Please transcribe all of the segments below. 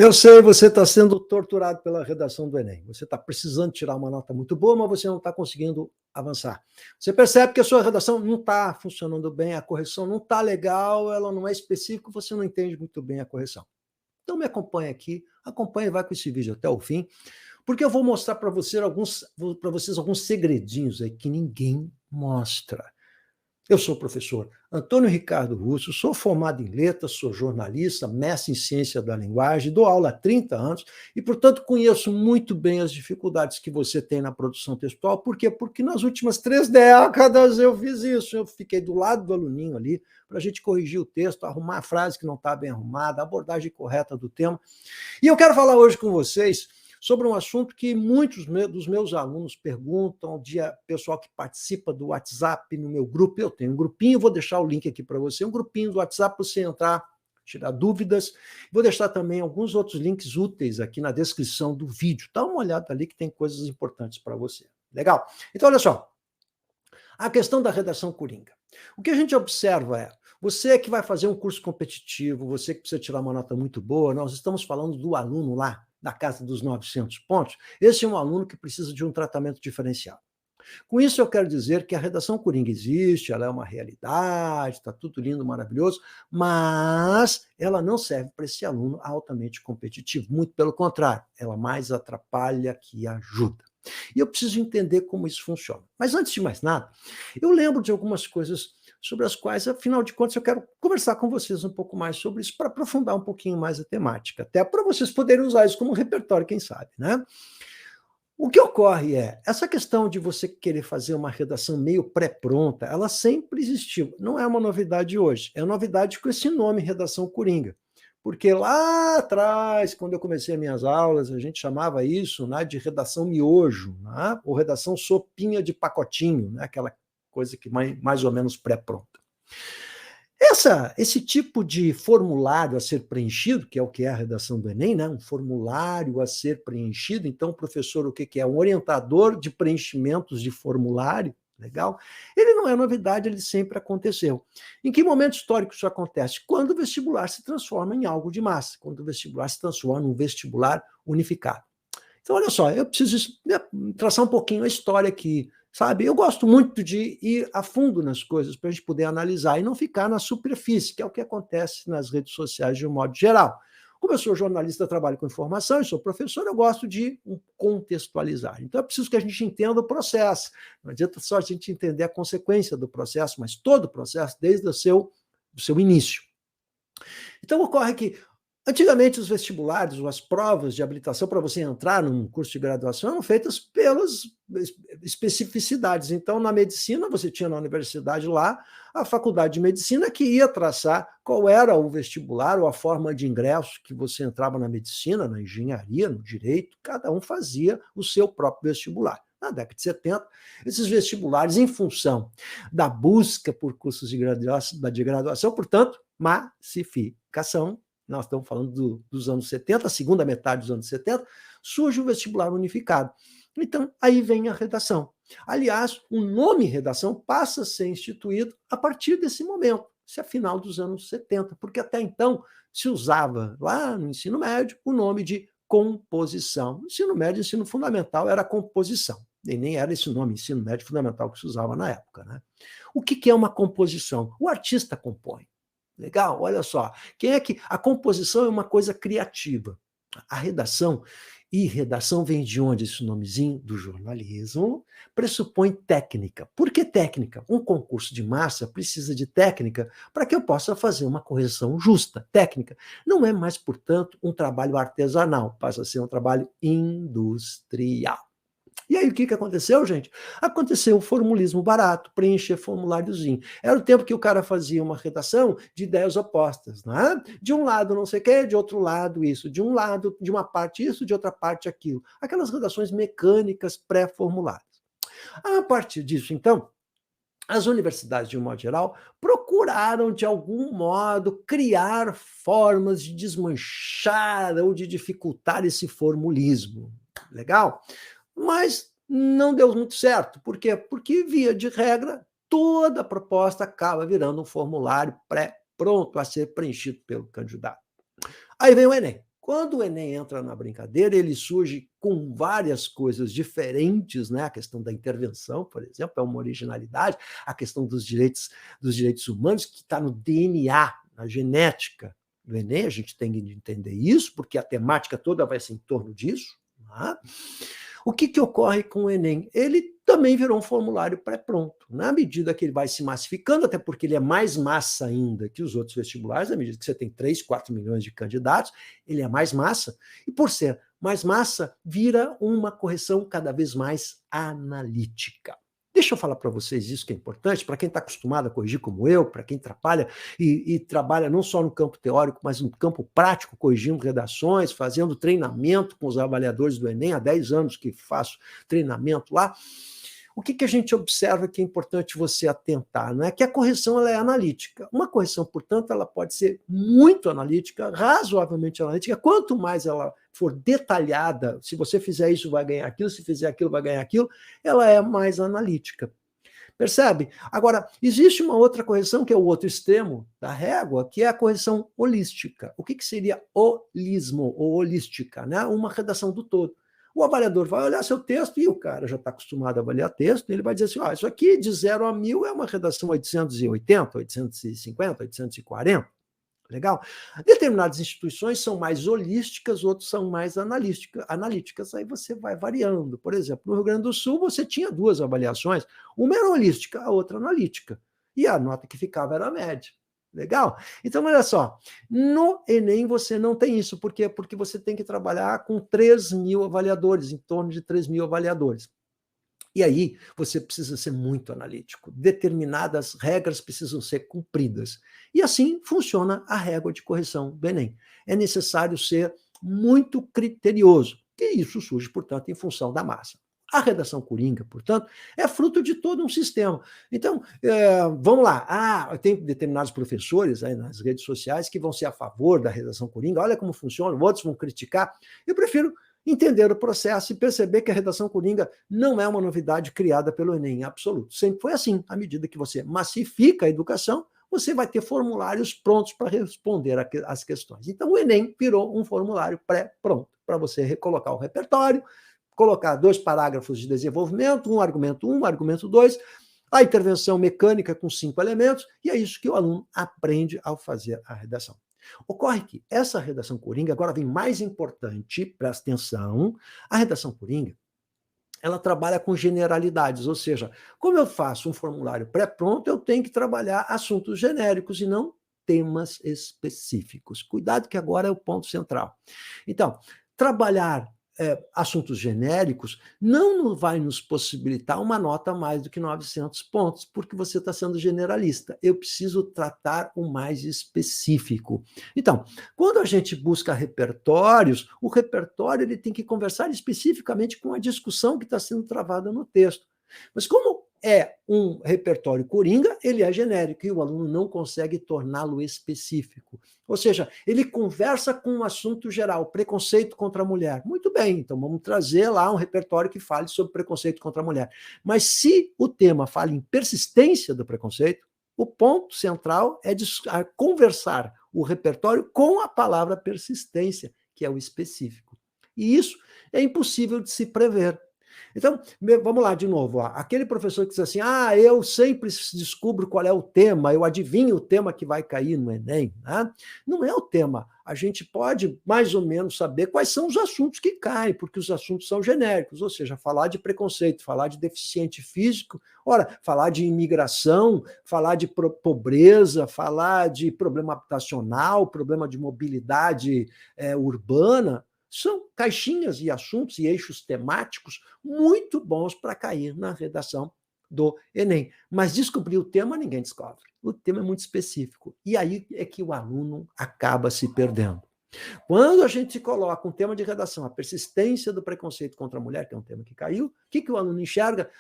Eu sei, você está sendo torturado pela redação do Enem. Você está precisando tirar uma nota muito boa, mas você não está conseguindo avançar. Você percebe que a sua redação não está funcionando bem, a correção não está legal, ela não é específica, você não entende muito bem a correção. Então me acompanhe aqui, acompanhe e vai com esse vídeo até o fim, porque eu vou mostrar para vocês alguns segredinhos aí que ninguém mostra. Eu sou o professor Antônio Ricardo Russo, sou formado em letras, sou jornalista, mestre em ciência da linguagem, dou aula há 30 anos e, portanto, conheço muito bem as dificuldades que você tem na produção textual. Por quê? Porque nas últimas 3 décadas eu fiz isso. Eu fiquei do lado do aluninho ali para a gente corrigir o texto, arrumar a frase que não está bem arrumada, a abordagem correta do tema. E eu quero falar hoje com vocês sobre um assunto que muitos dos meus alunos perguntam, pessoal que participa do WhatsApp no meu grupo. Eu tenho um grupinho, vou deixar o link aqui para você, um grupinho do WhatsApp para você entrar, tirar dúvidas. Vou deixar também alguns outros links úteis aqui na descrição do vídeo. Dá uma olhada ali que tem coisas importantes para você. Legal? Então, olha só. A questão da redação coringa. O que a gente observa é, você que vai fazer um curso competitivo, você que precisa tirar uma nota muito boa, nós estamos falando do aluno lá, da casa dos 900 pontos, esse é um aluno que precisa de um tratamento diferenciado. Com isso eu quero dizer que a redação coringa existe, ela é uma realidade, está tudo lindo, maravilhoso, mas ela não serve para esse aluno altamente competitivo, muito pelo contrário, ela mais atrapalha que ajuda. E eu preciso entender como isso funciona. Mas antes de mais nada, eu lembro de algumas coisas sobre as quais, afinal de contas, eu quero conversar com vocês um pouco mais sobre isso, para aprofundar um pouquinho mais a temática, até para vocês poderem usar isso como repertório, quem sabe, né? O que ocorre é, essa questão de você querer fazer uma redação meio pré-pronta, ela sempre existiu, não é uma novidade hoje, é novidade com esse nome, redação coringa. Porque lá atrás, quando eu comecei minhas aulas, a gente chamava isso, né, de redação miojo, né, ou redação sopinha de pacotinho, né, aquela coisa que mais ou menos pré-pronta. Esse tipo de formulário a ser preenchido, que é o que é a redação do Enem, né? Um formulário a ser preenchido, então o professor o que é? Um orientador de preenchimentos de formulário, legal? Ele não é novidade, ele sempre aconteceu. Em que momento histórico isso acontece? Quando o vestibular se transforma em algo de massa, quando o vestibular se transforma num vestibular unificado. Então, olha só, eu preciso traçar um pouquinho a história aqui, sabe? Eu gosto muito de ir a fundo nas coisas para a gente poder analisar e não ficar na superfície, que é o que acontece nas redes sociais de um modo geral. Como eu sou jornalista, trabalho com informação e sou professor, eu gosto de contextualizar. Então, é preciso que a gente entenda o processo. Não adianta só a gente entender a consequência do processo, mas todo o processo desde o seu início. Então, ocorre que antigamente, os vestibulares, ou as provas de habilitação para você entrar num curso de graduação eram feitas pelas especificidades. Então, na medicina, você tinha na universidade lá a faculdade de medicina que ia traçar qual era o vestibular ou a forma de ingresso que você entrava na medicina, na engenharia, no direito, cada um fazia o seu próprio vestibular. Na década de 70, esses vestibulares, em função da busca por cursos de graduação, portanto, massificação, nós estamos falando dos anos 70, a segunda metade dos anos 70, surge o vestibular unificado. Então, aí vem a redação. Aliás, o nome redação passa a ser instituído a partir desse momento, se é final dos anos 70, porque até então se usava lá no ensino médio o nome de composição. Ensino médio e ensino fundamental era composição, e nem era esse nome, ensino médio fundamental, que se usava na época, né? O que é uma composição? O artista compõe. Legal? Olha só. A composição é uma coisa criativa. A redação, e redação vem de onde esse nomezinho? Do jornalismo, pressupõe técnica. Por que técnica? Um concurso de massa precisa de técnica para que eu possa fazer uma correção justa. Técnica. Não é mais, portanto, um trabalho artesanal, passa a ser um trabalho industrial. E aí, o que aconteceu, gente? Aconteceu o formulismo barato, preencher formuláriozinho. Era o tempo que o cara fazia uma redação de ideias opostas, né? De um lado não sei o quê, de outro lado isso. De um lado, de uma parte isso, de outra parte aquilo. Aquelas redações mecânicas pré-formuladas. A partir disso, então, as universidades, de um modo geral, procuraram, de algum modo, criar formas de desmanchar ou de dificultar esse formulismo. Legal? Mas não deu muito certo. Por quê? Porque, via de regra, toda a proposta acaba virando um formulário pré-pronto a ser preenchido pelo candidato. Aí vem o Enem. Quando o Enem entra na brincadeira, ele surge com várias coisas diferentes, né? A questão da intervenção, por exemplo, é uma originalidade, a questão dos direitos humanos, que está no DNA, na genética do Enem, a gente tem que entender isso, porque a temática toda vai ser em torno disso. Né? O que ocorre com o Enem? Ele também virou um formulário pré-pronto. Na medida que ele vai se massificando, até porque ele é mais massa ainda que os outros vestibulares, na medida que você tem 3, 4 milhões de candidatos, ele é mais massa, e por ser mais massa, vira uma correção cada vez mais analítica. Deixa eu falar para vocês isso que é importante, para quem está acostumado a corrigir como eu, para quem trabalha e trabalha não só no campo teórico, mas no campo prático, corrigindo redações, fazendo treinamento com os avaliadores do Enem, há 10 anos que faço treinamento lá. O que a gente observa que é importante você atentar? Não é que a correção ela é analítica. Uma correção, portanto, ela pode ser muito analítica, razoavelmente analítica. Quanto mais ela for detalhada, se você fizer isso, vai ganhar aquilo, se fizer aquilo, vai ganhar aquilo, ela é mais analítica. Percebe? Agora, existe uma outra correção, que é o outro extremo da régua, que é a correção holística. O que seria holismo ou holística? Né? Uma redação do todo. O avaliador vai olhar seu texto e o cara já está acostumado a avaliar texto, e ele vai dizer assim, isso aqui de 0 a 1000 é uma redação 880, 850, 840. Legal? Determinadas instituições são mais holísticas, outras são mais analíticas. Aí você vai variando. Por exemplo, no Rio Grande do Sul, você tinha 2 avaliações. Uma era holística, a outra analítica. E a nota que ficava era a média. Legal? Então, olha só, no Enem você não tem isso. Por quê? Porque você tem que trabalhar com 3.000 avaliadores, em torno de 3.000 avaliadores. E aí você precisa ser muito analítico. Determinadas regras precisam ser cumpridas. E assim funciona a régua de correção do Enem. É necessário ser muito criterioso. E isso surge, portanto, em função da massa. A redação coringa, portanto, é fruto de todo um sistema. Então, vamos lá. Tem determinados professores aí nas redes sociais que vão ser a favor da redação coringa. Olha como funciona, outros vão criticar. Eu prefiro entender o processo e perceber que a redação coringa não é uma novidade criada pelo Enem, em absoluto. Sempre foi assim. À medida que você massifica a educação, você vai ter formulários prontos para responder às questões. Então, o Enem virou um formulário pré-pronto para você recolocar o repertório, colocar 2 parágrafos de desenvolvimento, um argumento 2, a intervenção mecânica com 5 elementos, e é isso que o aluno aprende ao fazer a redação. Ocorre que essa redação coringa, agora vem mais importante, presta atenção, a redação coringa, ela trabalha com generalidades, ou seja, como eu faço um formulário pré-pronto, eu tenho que trabalhar assuntos genéricos e não temas específicos. Cuidado que agora é o ponto central. Então, trabalhar assuntos genéricos não vai nos possibilitar uma nota mais do que 900 pontos, porque você está sendo generalista. Eu preciso tratar o mais específico. Então, quando a gente busca repertórios, o repertório ele tem que conversar especificamente com a discussão que está sendo travada no texto. Mas como é um repertório coringa, ele é genérico e o aluno não consegue torná-lo específico. Ou seja, ele conversa com um assunto geral, preconceito contra a mulher. Muito bem, então vamos trazer lá um repertório que fale sobre preconceito contra a mulher. Mas se o tema fala em persistência do preconceito, o ponto central é conversar o repertório com a palavra persistência, que é o específico. E isso é impossível de se prever. Então, vamos lá de novo. Aquele professor que diz assim, eu sempre descubro qual é o tema, eu adivinho o tema que vai cair no Enem. Né? Não é o tema. A gente pode mais ou menos saber quais são os assuntos que caem, porque os assuntos são genéricos, ou seja, falar de preconceito, falar de deficiente físico, falar de imigração, falar de pobreza, falar de problema habitacional, problema de mobilidade urbana, são caixinhas e assuntos e eixos temáticos muito bons para cair na redação do Enem. Mas descobrir o tema, ninguém descobre. O tema é muito específico. E aí é que o aluno acaba se perdendo. Quando a gente coloca um tema de redação, a persistência do preconceito contra a mulher, que é um tema que caiu, o que o aluno enxerga?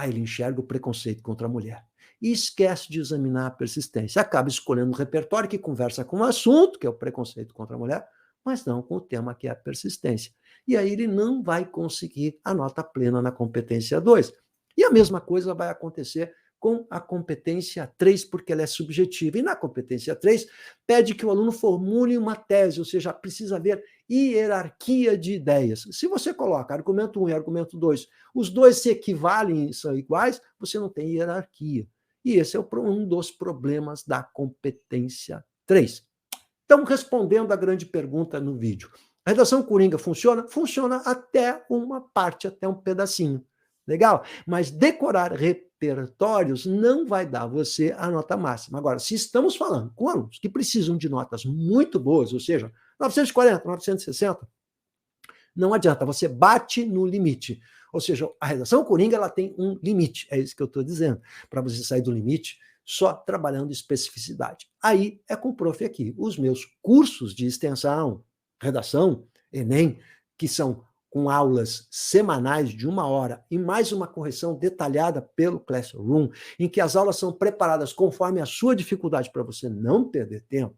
Ele enxerga o preconceito contra a mulher. E esquece de examinar a persistência. Acaba escolhendo um repertório que conversa com o assunto, que é o preconceito contra a mulher, mas não com o tema que é a persistência. E aí ele não vai conseguir a nota plena na competência 2. E a mesma coisa vai acontecer com a competência 3, porque ela é subjetiva. E na competência 3, pede que o aluno formule uma tese, ou seja, precisa haver hierarquia de ideias. Se você coloca argumento 1 e argumento 2, os dois se equivalem, são iguais, você não tem hierarquia. E esse é um dos problemas da competência 3. Então, respondendo à grande pergunta no vídeo, a redação coringa funciona? Funciona até uma parte, até um pedacinho. Legal? Mas decorar repertórios não vai dar você a nota máxima. Agora, se estamos falando com alunos que precisam de notas muito boas, ou seja, 940, 960, não adianta, você bate no limite. Ou seja, a redação coringa ela tem um limite, é isso que eu estou dizendo. Para você sair do limite, só trabalhando especificidade. Aí é com o prof aqui. Os meus cursos de extensão, redação, Enem, que são com aulas semanais de 1 hora e mais uma correção detalhada pelo Classroom, em que as aulas são preparadas conforme a sua dificuldade para você não perder tempo.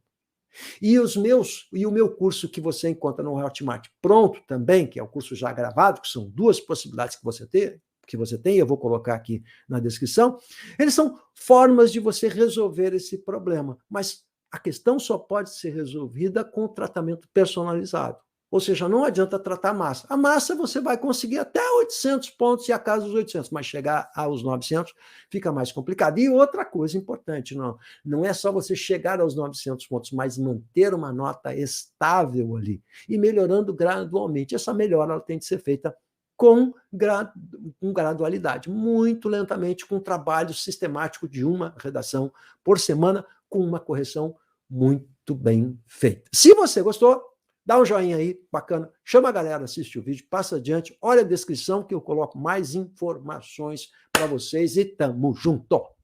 E o meu curso que você encontra no Hotmart pronto também, que é o curso já gravado, que são 2 possibilidades que você tem, eu vou colocar aqui na descrição, eles são formas de você resolver esse problema, mas a questão só pode ser resolvida com tratamento personalizado. Ou seja, não adianta tratar a massa. A massa você vai conseguir até 800 pontos e a casa dos 800, mas chegar aos 900 fica mais complicado. E outra coisa importante, não é só você chegar aos 900 pontos, mas manter uma nota estável ali e melhorando gradualmente. Essa melhora ela tem de ser feita com gradualidade, muito lentamente, com um trabalho sistemático de uma redação por semana, com uma correção muito bem feita. Se você gostou, dá um joinha aí, bacana, chama a galera, assiste o vídeo, passa adiante, olha a descrição que eu coloco mais informações para vocês e tamo junto!